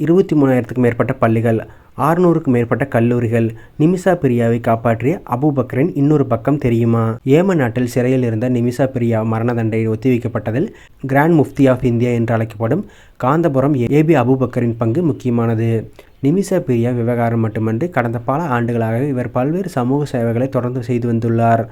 23,000க்கும் மேற்பட்ட பள்ளிகள், 600க்கும் மேற்பட்ட கல்லூரிகள். நிமிஷா பிரியாவை காப்பாற்றிய அபூபக்கரின் இன்னொரு பக்கம் தெரியுமா? ஏமன் நாட்டில் சிறையில் இருந்த நிமிஷா பிரியா மரண தண்டனை ஒத்திவைக்கப்பட்டதில் கிராண்ட் முஃப்தி ஆஃப் இந்தியா என்று அழைக்கப்படும் காந்தபுரம் ஏபி அபூபக்கரின் பங்கு முக்கியமானது. நிமிஷா பிரியா விவகாரம் மட்டுமன்றி கடந்த பல ஆண்டுகளாக இவர் பல்வேறு சமூக சேவைகளை தொடர்ந்து செய்து வந்துள்ளார்.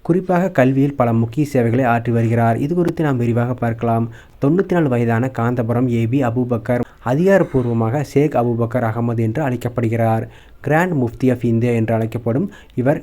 குறிப்பாக கல்வியில் பல முக்கிய சேவைகளை ஆற்றி வருகிறார். இது குறித்து நாம் விரிவாக பார்க்கலாம். 94 வயதான காந்தபுரம் ஏபி அபூபக்கர் அதிகாரப்பூர்வமாக ஷேக் அபூபக்கர் அகமது என்று அழைக்கப்படுகிறார். கிராண்ட் முஃப்தி ஆஃப் இந்தியா என்று அழைக்கப்படும் இவர்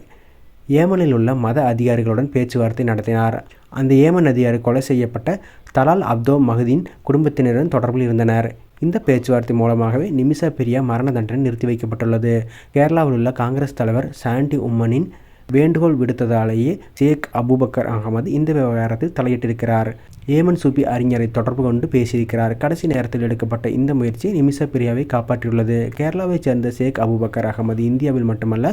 ஏமனில் உள்ள மத அதிகாரிகளுடன் பேச்சுவார்த்தை நடத்தினார். அந்த ஏமன் அதிகாரி கொலை செய்யப்பட்ட தலால் அப்தோ மஹதின் குடும்பத்தினருடன் தொடர்பில் இருந்தனர். இந்த பேச்சுவார்த்தை மூலமாகவே நிமிஷா பிரியா மரண தண்டனை நிறுத்தி வைக்கப்பட்டுள்ளது. கேரளாவில் உள்ள காங்கிரஸ் தலைவர் சாண்டி உம்மனின் வேண்டுகோள் விடுத்ததாலேயே ஷேக் அபூபக்கர் அகமது இந்த விவகாரத்தில் தலையிட்டிருக்கிறார். ஏமன் சூபி அறிஞரை தொடர்பு கொண்டு பேசியிருக்கிறார். கடைசி நேரத்தில் எடுக்கப்பட்ட இந்த முயற்சி நிமிஷா பிரியாவை காப்பாற்றியுள்ளது. கேரளாவைச் சேர்ந்த ஷேக் அபூபக்கர் அகமது இந்தியாவில் மட்டுமல்ல,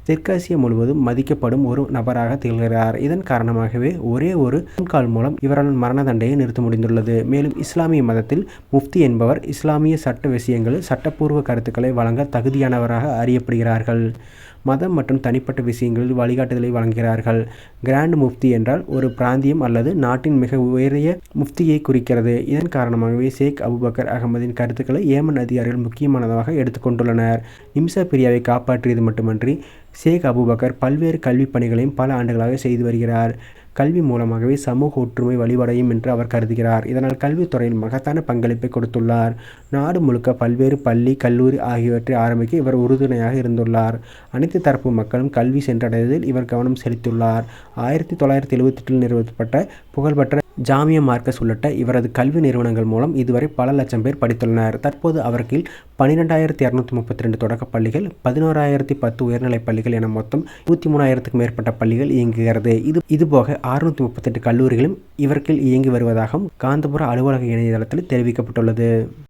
தெற்காசியா முழுவதும் மதிக்கப்படும் ஒரு நபராக திகழ்கிறார். இதன் காரணமாகவே ஒரே ஒரு கால் மூலம் இவரால் மரண தண்டனையை நிறுத்த முடிந்துள்ளது. மேலும் இஸ்லாமிய மதத்தில் முஃப்தி என்பவர் இஸ்லாமிய சட்ட விஷயங்களில் சட்டப்பூர்வ கருத்துக்களை வழங்க தகுதியானவராக அறியப்படுகிறார்கள். மதம் மற்றும் தனிப்பட்ட விஷயங்களில் வழிகாட்டுதலை வழங்குகிறார்கள். கிராண்ட் முஃப்தி என்றால் ஒரு பிராந்தியம் அல்லது நாட்டின் மிக உயரிய முஃப்தியை குறிக்கிறது. இதன் காரணமாகவே ஷேக் அபூபக்கர் அகமதின் கருத்துக்களை ஏமன் அதிகாரிகள் முக்கியமானதாக எடுத்துக்கொண்டுள்ளனர். நிமிஷா பிரியாவை காப்பாற்றியது மட்டுமன்றி ஷேக் அபூபக்கர் பல்வேறு கல்வி பணிகளையும் பல ஆண்டுகளாக செய்து வருகிறார். கல்வி மூலமாகவே சமூக ஒற்றுமை வழிவடையும் என்று அவர் கருதுகிறார். இதனால் கல்வித்துறையில் மகத்தான பங்களிப்பை கொடுத்துள்ளார். நாடு முழுக்க பல்வேறு பள்ளி, கல்லூரி ஆகியவற்றை ஆரம்பிக்க இவர் உறுதுணையாக இருந்துள்ளார். அனைத்து தரப்பு மக்களும் கல்வி சென்றடைவதில் இவர் கவனம் செலுத்தியுள்ளார். 1978 நிறுவப்பட்ட புகழ்பெற்ற ஜாமியா மார்க்கஸ் உள்ளிட்ட இவரது கல்வி நிறுவனங்கள் மூலம் இதுவரை பல லட்சம் பேர் படித்துள்ளனர். தற்போது அவர் கீழ் 12,232 தொடக்கப் பள்ளிகள், 11,010 உயர்நிலைப் பள்ளிகள் என மொத்தம் 23,000க்கும் மேற்பட்ட பள்ளிகள் இயங்குகிறது. இதுபோக 638 கல்லூரிகளும் இவர் கீழ் இயங்கி வருவதாகவும் காந்தபுர அலுவலக இணையதளத்தில் தெரிவிக்கப்பட்டுள்ளது.